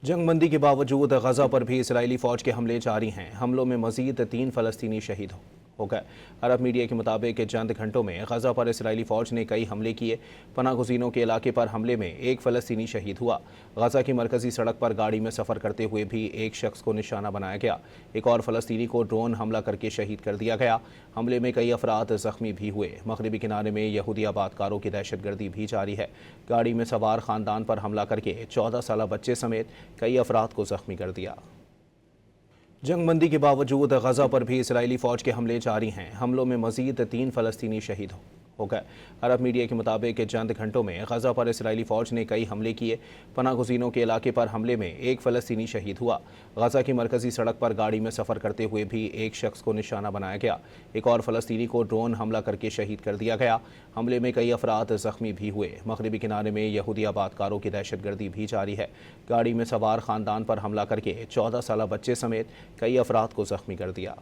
जंग बंदी के बावजूद गजा पर भी इसराइली फौज के हमले जारी हैं। हमलों में मजीद 3 फलस्तीनी शहीद हो गए। अरब मीडिया के मुताबिक चंद घंटों में गजा पर इसराइली फौज ने कई हमले किए। पनागुज़ीनों के इलाके पर हमले में एक फलस्तीनी शहीद हुआ। गजा की मरकजी सड़क पर गाड़ी में सफ़र करते हुए भी एक शख्स को निशाना बनाया गया। एक और फलस्तीनी को ड्रोन हमला करके शहीद कर दिया गया। हमले में कई अफराद जख्मी भी हुए। मगरबी किनारे में यहूदी आबादकारों की दहशतगर्दी भी जारी है। गाड़ी में सवार खानदान पर हमला करके 14 साल बच्चे समेत कई अफराद को जख्मी कर दिया। जंग बंदी के बावजूद गजा पर भी इसराइली फौज के हमले जारी हैं। हमलों में मजीद 3 फलस्तीनी शहीद हो गए। अरब मीडिया के मुताबिक चंद घंटों में गजा पर इसराइली फौज ने कई हमले किए। पनागुज़ीनों के इलाके पर हमले में एक फलस्तीनी शहीद हुआ। गजा की मरकजी सड़क पर गाड़ी में सफ़र करते हुए भी एक शख्स को निशाना बनाया गया। एक और फलस्तीनी को ड्रोन हमला करके शहीद कर दिया गया। हमले में कई अफराद जख्मी भी हुए। मगरबी किनारे में यहूदी आबादकारों की दहशतगर्दी भी जारी है। गाड़ी में सवार खानदान पर हमला करके 14 साल बच्चे समेत कई अफराद को जख्मी कर दिया।